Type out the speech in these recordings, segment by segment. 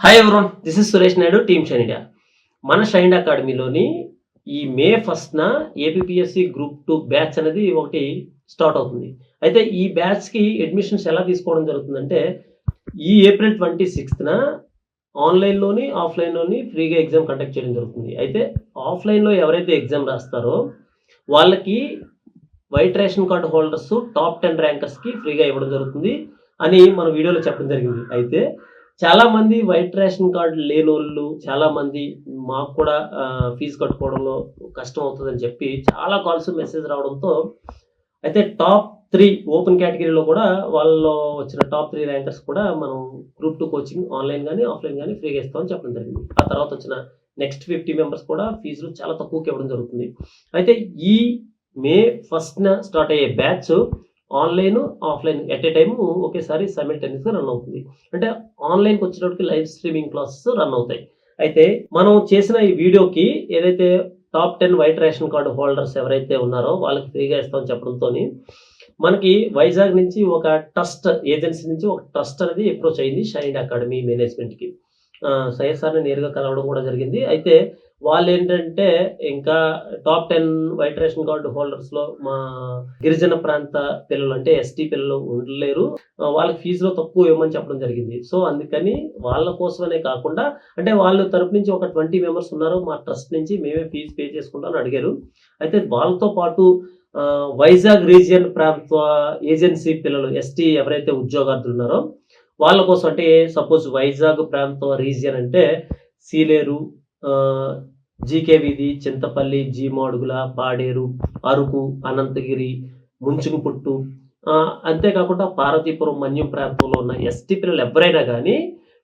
Hi everyone, this is Suresh Naidu, team shine India. మన shine అకాడమీలోని ఈ మే 1న APPSC group 2 batch అనేది ఒకటి స్టార్ట్ అవుతుంది. అయితే ఈ బ్యాచ్‌కి అడ్మిషన్స్ ఎలా తీసుకోవడం జరుగుతుందంటే, ఈ ఏప్రిల్ 26న ఆన్‌లైన్‌లోని, ఆఫ్‌లైన్‌లోని ఫ్రీగా ఎగ్జామ్ కండక్ట్ చేయడం జరుగుతుంది. అయితే ఆఫ్‌లైన్‌లో ఎవరైతే ఎగ్జామ్ రాస్తారో వాళ్ళకి white ration card holders top 10 ర్యాంకర్స్‌కి ఫ్రీగా ఇవ్వడం జరుగుతుంది అని మన వీడియోలో చెప్పడం జరిగింది. అయితే చాలామంది వైట్ రేషన్ కార్డ్ లేనోళ్ళు చాలామంది మాకు కూడా ఫీజు కట్టుకోవడంలో కష్టం అవుతుందని చెప్పి చాలా కాల్స్, మెసేజ్ రావడంతో అయితే టాప్ 3 ఓపెన్ కేటగిరీలో కూడా వాళ్ళలో వచ్చిన టాప్ 3 ర్యాంకర్స్ కూడా మనం గ్రూప్ 2 కోచింగ్ ఆన్‌లైన్ గాని, ఆఫ్‌లైన్ గాని ఫ్రీగా ఇస్తామని చెప్పడం జరిగింది. ఆ తర్వాత వచ్చిన నెక్స్ట్ 50 మెంబర్స్ కూడా ఫీజులు చాలా తక్కువకి ఇవ్వడం జరుగుతుంది. అయితే ఈ మే 1న స్టార్ట్ అయ్యే batch online, offline at a time ఒకేసారి సైమల్టేనియస్‌గా రన్ అవుతుంది. అంటే ఆన్‌లైన్‌కి వచ్చేటప్పటికి లైవ్ స్ట్రీమింగ్ క్లాసెస్ రన్ అవుతాయి. అయితే మనం చేసిన ఈ వీడియోకి ఏదైతే top 10 white ration card holders ఎవరైతే ఉన్నారో వాళ్ళకి ఫ్రీగా ఇస్తామని చెప్పడంతోని మనకి వైజాగ్ నుంచి ఒక ట్రస్ట్ ఏజెన్సీ నుంచి ఒక ట్రస్ట్ అనేది అప్రోచ్ అయింది షైన్ అకాడమీ మేనేజ్మెంట్‌కి. సయ్యద్ సార్‌ని నేరుగా కలవడం కూడా జరిగింది. అయితే వాళ్ళేంటంటే ఇంకా టాప్ 10 వైట్ రేషన్ కార్డ్ హోల్డర్స్‌లో మా గిరిజన ప్రాంత పిల్లలు అంటే ఎస్టీ పిల్లలు ఉండలేరు. వాళ్ళకి ఫీజులో తక్కువ ఇవ్వమని చెప్పడం జరిగింది. సో, అందుకని వాళ్ళ కోసమనే కాకుండా అంటే వాళ్ళు తరపు నుంచి ఒక 20 మెంబర్స్ ఉన్నారు. మా ట్రస్ట్ నుంచి మేమే ఫీజ్ పే చేసుకుంటాం అని అడిగారు. అయితే వాళ్ళతో పాటు వైజాగ్ రీజియన్ ప్రాంత ఏజెన్సీ పిల్లలు ఎస్టీ ఎవరైతే ఉద్యోగార్థులు ఉన్నారో వాళ్ళ కోసం అంటే సపోజ్ వైజాగ్ ప్రాంతం రీజియన్ అంటే సీలేరు, ఆహ్, జీకే వీధి, చింతపల్లి, జీమాడుగుల, పాడేరు, అరకు, అనంతగిరి, ముంచుగుపుట్టు, అంతేకాకుండా పార్వతీపురం, మన్యం ప్రాంతంలో ఉన్న ఎస్టీ పిల్లలు ఎవ్వరైనా గానీ,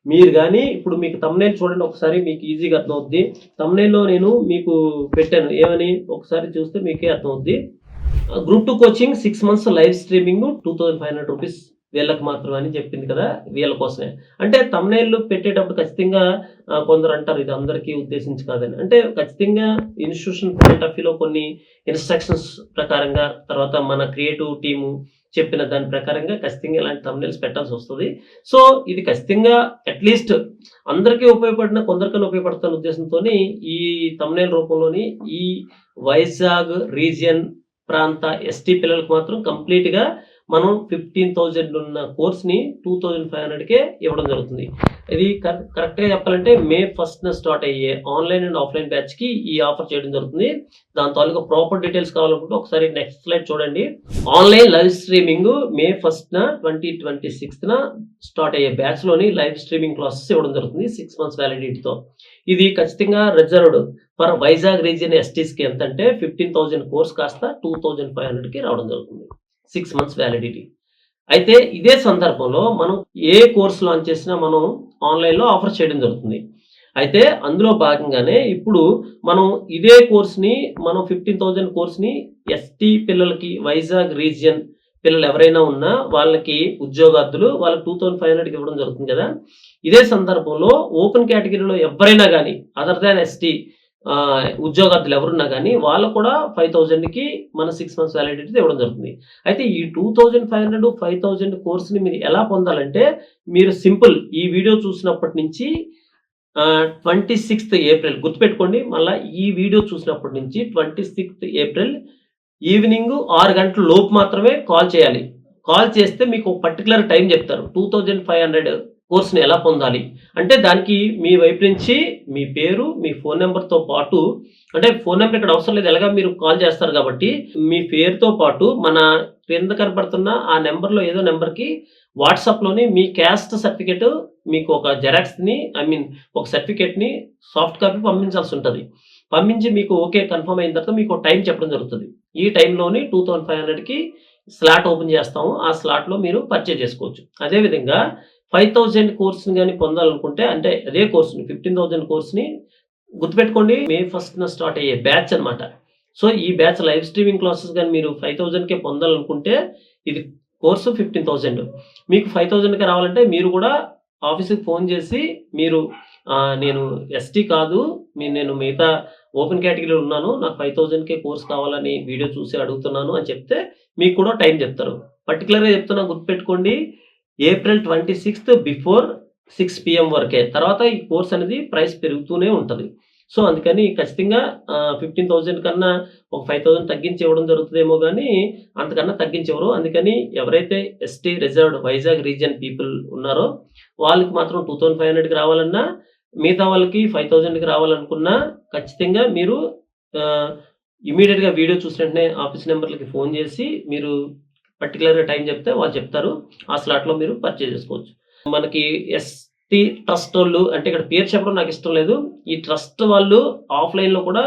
మీరు గానీ ఇప్పుడు మీకు థంబ్‌నెయిల్ చూడండి ఒకసారి మీకు ఈజీగా అర్థమవుద్ది. థంబ్‌నెయిల్‌లో నేను మీకు పెట్టాను. ఏమని? ఒకసారి చూస్తే మీకే అర్థమవుద్ది. Group 2 coaching 6 months live streaming రూ. 2500 వీళ్ళకి మాత్రమే అని చెప్పింది కదా! వీళ్ళ కోసమే. అంటే థంబ్‌నెయిల్ పెట్టేటప్పుడు ఖచ్చితంగా కొందరంటారు ఇది అందరికీ ఉద్దేశించి కాదని. అంటే ఖచ్చితంగా ఇన్‌స్టిట్యూషన్ పాయింట్ ఆఫ్ వ్యూలో కొన్ని ఇన్‌స్ట్రక్షన్స్ ప్రకారంగా తర్వాత మన క్రియేటివ్ టీము చెప్పిన దాని ప్రకారంగా ఖచ్చితంగా ఇలాంటి థంబ్‌నెయిల్స్ పెట్టాల్సొస్తది. సో, ఇది ఖచ్చితంగా అట్‌లీస్ట్ అందరికీ ఉపయోగపడిన కొందరికన్నా ఉపయోగపడుతున్న ఉద్దేశంతోని ఈ థంబ్‌నెయిల్ రూపంలోని ఈ వైజాగ్ రీజియన్ ప్రాంత ఎస్టీ పిల్లలకు మాత్రం కంప్లీట్‌గా మనం 15,000 ఉన్న కోర్స్‌ని 2,500కే ఇవ్వడం జరుగుతుంది. ఇది కరెక్ట్‌గా చెప్పాలంటే మే 1న స్టార్ట్ అయ్యే ఆన్‌లైన్ అండ్ ఆఫ్‌లైన్ బ్యాచ్‌కి ఈ ఆఫర్ చేయడం జరుగుతుంది. దాని తాలూకా ప్రాపర్ డీటెయిల్స్ కావాలనుకుంటే ఒకసారి నెక్స్ట్ స్లైడ్ చూడండి. ఆన్‌లైన్ లైవ్ స్ట్రీమింగ్ మే 1న 2026న స్టార్ట్ అయ్యే బ్యాచ్‌లోని లైవ్ స్ట్రీమింగ్ క్లాసెస్ ఇవ్వడం జరుగుతుంది 6 మంత్స్ వ్యాలిడిటీతో. ఇది ఖచ్చితంగా రిజర్వ్డ్ ఫర్ వైజాగ్ రీజియన్ ఎస్టీస్‌కి ఎంతంటే 15,000 కోర్స్ కాస్త 2,500కి రావడం జరుగుతుంది. 6 మంత్స్ వ్యాలిడిటీ. అయితే ఇదే సందర్భంలో మనం ఏ కోర్స్ లాంచ్ చేసినా మనం ఆన్‌లైన్‌లో ఆఫర్ చేయడం జరుగుతుంది. అయితే అందులో భాగంగానే ఇప్పుడు మనం ఇదే కోర్స్‌ని మనం 15,000 కోర్స్‌ని ఎస్టీ పిల్లలకి వైజాగ్ రీజియన్ పిల్లలు ఎవరైనా ఉన్నా వాళ్ళకి ఉద్యోగార్థులు వాళ్ళకి 2,500కి ఇవ్వడం జరుగుతుంది కదా! ఇదే సందర్భంలో ఓపెన్ కేటగిరీలో ఎవ్వరైనా గాని అదర్ థాన్ ఎస్టీ ఉద్యోగార్థులు ఎవరున్నా గానీ వాళ్ళకు కూడా 5,000కి మన 6 మంత్స్ వ్యాలిడిటీ ఇవ్వడం జరుగుతుంది. అయితే ఈ 2,500, 5,000 కోర్స్‌ని మీరు ఎలా పొందాలంటే మీరు సింపుల్ ఈ వీడియో చూసినప్పటి నుంచి 26థ్ ఏప్రిల్ గుర్తుపెట్టుకోండి. మళ్ళా ఈ వీడియో చూసినప్పటి నుంచి 26థ్ ఏప్రిల్ ఈవినింగ్ 6 గంటల లోపు మాత్రమే కాల్ చేయాలి. కాల్ చేస్తే మీకు ఒక పర్టిక్యులర్ టైమ్ చెప్తారు. 2,500 కోర్స్‌ని ఎలా పొందాలి? అంటే దానికి మీ వైపు నుంచి మీ పేరు, మీ ఫోను నంబర్‌తో పాటు అంటే ఫోను నంబర్ ఇక్కడ అవసరం లేదు. ఎలాగో మీరు కాల్ చేస్తారు కాబట్టి మీ పేరుతో పాటు మన క్రింద కనపడుతున్న ఆ నంబర్‌లో ఏదో నంబర్‌కి వాట్సాప్‌లోని మీ క్యాస్ట్ సర్టిఫికేట్ మీకు ఒక జిరాక్స్‌ని ఒక సర్టిఫికేట్‌ని సాఫ్ట్ కాపీ పంపించాల్సుంటది. పంపించి మీకు ఓకే కన్ఫర్మ్ అయిన తర్వాత మీకు టైం చెప్పడం జరుగుతది. ఈ టైంలోని 2,500కి స్లాట్ ఓపెన్ చేస్తాము. ఆ స్లాట్‌లో మీరు పర్చేజ్ చేసుకోవచ్చు. అదే విధంగా 5,000 కోర్స్‌ని గాని పొందాలనుకుంటే అంటే అదే కోర్స్‌ని 15,000 కోర్స్‌ని గుర్తుపెట్టుకోండి మే 1న స్టార్ట్ అయ్యే బ్యాచ్ అన్నమాట. సో, ఈ బ్యాచ్ లైవ్ స్ట్రీమింగ్ క్లాసెస్ గాని మీరు 5,000కే పొందాలనుకుంటే ఇది కోర్సు 15,000. మీకు 5,000కే రావాలంటే మీరు కూడా ఆఫీస్‌కి ఫోను చేసి మీరు నేను ఎస్టీ కాదు. నేను మిగతా ఓపెన్ కేటగిరీలో ఉన్నాను. నాకు 5,000కే కోర్స్ కావాలని వీడియో చూసి అడుగుతున్నాను అని చెప్తే మీకు కూడా టైం చెప్తారు. పర్టిక్యులర్‌గా చెప్తున్నా గుర్తుపెట్టుకోండి. ఏప్రిల్ 26థ్ బిఫోర్ 6 పీఎం వరకే. తర్వాత ఈ కోర్స్ అనేది ప్రైస్ పెరుగుతూనే ఉంటది. సో, అందుకని ఖచ్చితంగా 15,000 కన్నా ఒక 5,000 తగ్గించి ఇవ్వడం జరుగుతదేమో గానీ, అంతకన్నా తగ్గించివ్వరు. అందుకని ఎవరైతే ST reserved Vizag region people ఉన్నారో, వాళ్ళకి మాత్రం 2,500కి రావాలన్నా, మిగతా వాళ్ళకి 5,000కి రావాలనుకున్నా ఖచ్చితంగా మీరు ఆహ్, ఇమ్మీడియేట్‌గా వీడియో చూసిన వెంటనే ఆఫీస్ నంబర్‌లకి ఫోను జేసి, మీరు పర్టిక్యులర్‌గా టైం చెప్తే వాళ్ళు చెప్తారు. ఆ స్లాట్‌లో మీరు పర్చేజ్ చేసుకోవచ్చు. మనకి ఎస్టీ ట్రస్టోళ్ళు అంటే ఇక్కడ పేరు చెప్పడం నాకిష్టం లేదు. ఈ ట్రస్ట్ వాళ్ళు ఆఫ్‌లైన్‌లో కూడా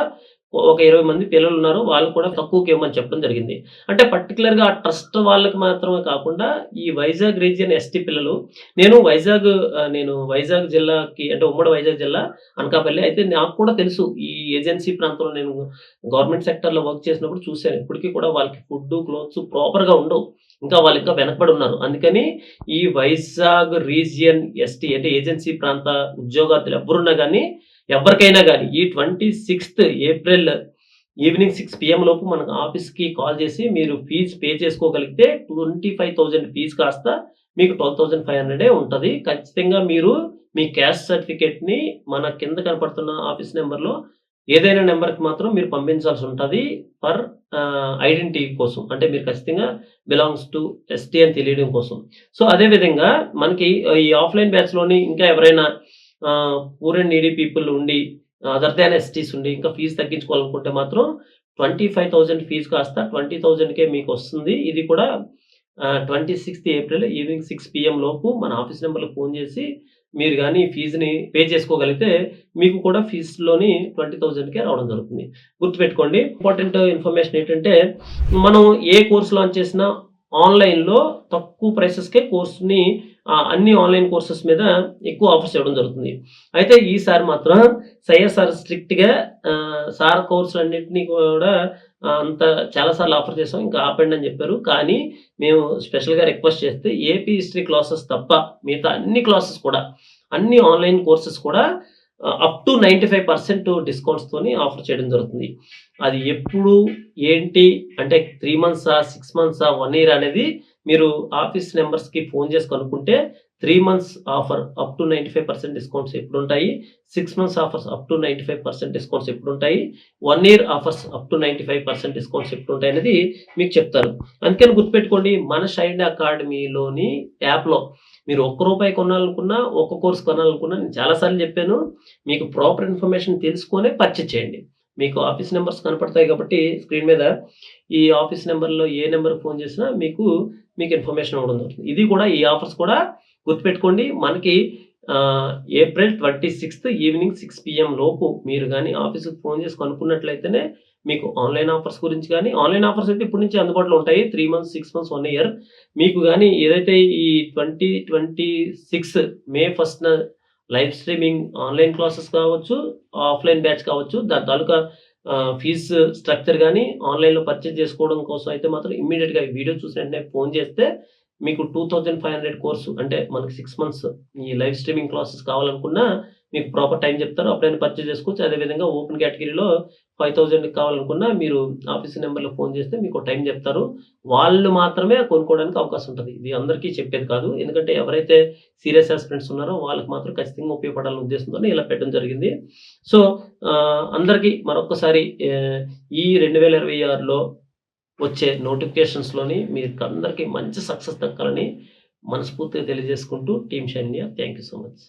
ఒక 20 మంది పిల్లలున్నారు. వాళ్ళకి కూడా తక్కువకి ఇవ్వమని చెప్పడం జరిగింది. అంటే పర్టిక్యులర్‌గా ఆ ట్రస్ట్ వాళ్ళకి మాత్రమే కాకుండా ఈ వైజాగ్ రీజియన్ ఎస్టీ పిల్లలు నేను వైజాగ్ జిల్లాకి అంటే ఉమ్మడి వైజాగ్ జిల్లా అనకాపల్లి. అయితే నాకు కూడా తెలుసు ఈ ఏజెన్సీ ప్రాంతంలో నేను గవర్నమెంట్ సెక్టార్‌లో వర్క్ చేసినప్పుడు చూసాను. ఇప్పటికి కూడా వాళ్ళకి ఫుడ్డు, క్లోత్స్ ప్రాపర్‌గా ఉండవు. వాళ్ళు ఇంకా వెనకబడి ఉన్నారు. అందుకని ఈ వైజాగ్ రీజియన్ ఎస్టీ అంటే ఏజెన్సీ ప్రాంత ఉద్యోగార్థులు ఎవ్వరికైనా గాని ఈ 26థ్ ఏప్రిల్ ఈవినింగ్ 6 పీఎం లోపు మనకు ఆఫీస్‌కి కాల్ చేసి మీరు ఫీజ్ పే చేసుకోగలిగితే 25,000 ఫీజ్ కాస్త మీకు 12,500 ఉంటది. ఖచ్చితంగా మీరు మీ క్యాస్ట్ సర్టిఫికేట్‌ని మన కింద కనపడుతున్న ఆఫీస్ నంబర్‌లో ఏదైనా నంబర్‌కి మాత్రం మీరు పంపించాల్సుంటది. ఫర్ ఐడెంటిటీ కోసం. అంటే మీరు ఖచ్చితంగా బిలాంగ్స్ టు ఎస్టీ అని తెలియడం కోసం. సో, అదే విధంగా మనకి ఈ ఆఫ్‌లైన్ బ్యాచ్‌లోని ఇంకా ఎవరైనా పూర్ అండ్ నీడీ పీపుల్ ఉండి అదర్ థాన్ ఎస్టీస్ ఉండి ఇంకా ఫీజ్ తగ్గించుకోవాలనుకుంటే మాత్రం 25,000 ఫీజ్ కాస్త 20,000కే మీకొస్తుంది. ఇది కూడా 26థ్ ఏప్రిల్ ఈవినింగ్ 6 పీఎం లోపు మన ఆఫీస్ నంబర్‌లకు ఫోను చేసి మీరు గాని ఫీజ్‌ని పే చేసుకోగలిగితే మీకు కూడా ఫీస్‌లోని 20,000కే రావడం జరుగుతుంది. గుర్తుపెట్టుకోండి. ఇంపార్టెంట్ ఇన్ఫర్మేషన్ ఏంటంటే మనం ఏ కోర్స్ లాంచ్ చేసినా ఆన్‌లైన్‌లో తక్కువ ప్రైసెస్‌కే కోర్స్‌ని అన్ని ఆన్‌లైన్ కోర్సెస్ మీద ఎక్కువ ఆఫర్స్ ఇవ్వడం జరుగుతుంది. అయితే ఈసారి మాత్రం సార్ స్ట్రిక్ట్‌గా సార్ కోర్సులన్నిటిని కూడా అంత చాలా సార్లు ఆఫర్ చేసాం. ఇంకా ఆపండి అని చెప్పారు. కానీ మేము స్పెషల్‌గా రిక్వెస్ట్ చేస్తే ఏపీ హిస్టరీ క్లాసెస్ తప్ప మిగతా అన్ని క్లాసెస్ కూడా అన్ని ఆన్‌లైన్ కోర్సెస్ కూడా అప్ టు 95% డిస్కౌంట్స్‌తోని ఆఫర్ చేయడం జరుగుతుంది. అది ఎప్పుడు, ఏంటి అంటే 3 మంత్సా, 6 మంత్సా, 1 ఇయర్ అనేది మీరు ఆఫీస్ నంబర్స్‌కి ఫోను చేసి కనుక్కుంటే 3 months offer up to 95% discounts ఎప్పుడుంటాయి. 6 months offers up to 95% discounts ఎప్పుడుంటాయి. 1 year offers up to 95% discounts ఎప్పుడుంటాయనేది మీకు చెప్తారు. అందుకని గుర్తుపెట్టుకోండి మన షైన్ అకాడమీలోని యాప్‌లో మీరు రూ. 1 కొనాలనుకున్నా, ఒక కోర్స్ కొనాలనుకున్నా నేను చాలా సార్లు చెప్పాను. మీకు ప్రాపర్ ఇన్ఫర్మేషన్ తెలుసుకొనే పర్చేజ్ చేయండి. మీకు ఆఫీస్ నంబర్స్ కనపడతాయి కాబట్టి స్క్రీన్ మీద ఈ ఆఫీస్ నంబర్‌లో ఏ నంబర్‌కి ఫోను చేసినా మీకు ఇన్ఫర్మేషన్ ఇవ్వడం జరుగుతుంది. ఇది కూడా ఈ ఆఫర్స్ కూడా గుర్తుపెట్టుకోండి. మనకి ఏప్రిల్ 26థ్ ఈవినింగ్ 6 పీఎం లోపు మీరు గాని ఆఫీస్‌కి ఫోను చేసి కనుక్కున్నట్లయితేనే మీకు ఆన్‌లైన్ ఆఫర్స్ గురించి గాని ఆన్‌లైన్ ఆఫర్స్ అయితే ఇప్పటి నుంచి అందుబాటులో ఉంటాయి. 3 మంత్స్, 6 మంత్స్, 1 ఇయర్. మీకు గాని ఏదైతే ఈ 2026 మే 1న లైవ్ స్ట్రీమింగ్ ఆన్‌లైన్ క్లాసెస్ కావచ్చు, ఆఫ్‌లైన్ బ్యాచ్ కావచ్చు. దాని తాలూకా ఫీజు స్ట్రక్చర్ గాని ఆన్‌లైన్‌లో పర్చేజ్ చేసుకోవడం కోసం అయితే మాత్రం ఇమ్మీడియేట్‌గా ఈ వీడియో చూసిన వెంటనే ఫోను చేస్తే మీకు 2,500 కోర్సు అంటే మనకి 6 మంత్స్ ఈ లైవ్ స్ట్రీమింగ్ క్లాసెస్ కావాలనుకున్నా మీకు ప్రాపర్ టైం చెప్తారు. అప్పుడైనా పర్చేజ్ చేసుకోవచ్చు. అదే విధంగా ఓపెన్ కేటగిరీలో 5,000కి కావాలనుకున్నా మీరు ఆఫీస్ నంబర్‌లో ఫోను చేస్తే మీకో టైం చెప్తారు. వాళ్ళు మాత్రమే కొనుక్కోవడానికి అవకాశం ఉంటది. ఇది అందరికీ చెప్పేది కాదు. ఎందుకంటే ఎవరైతే సీరియస్ యాస్పిరెంట్స్ ఉన్నారో వాళ్ళకి మాత్రం ఖచ్చితంగా ఉపయోగపడాలనే ఉద్దేశంతోనే ఇలా పెట్టడం జరిగింది. సో, అందరికీ మరొక్కసారి ఈ 2026లో వచ్చే నోటిఫికేషన్స్‌లోని మీకందరికి మంచి సక్సెస్ దక్కాలని మనస్ఫూర్తిగా తెలియజేసుకుంటూ టీమ్ షైన్య థాంక్ యూ సో మచ్.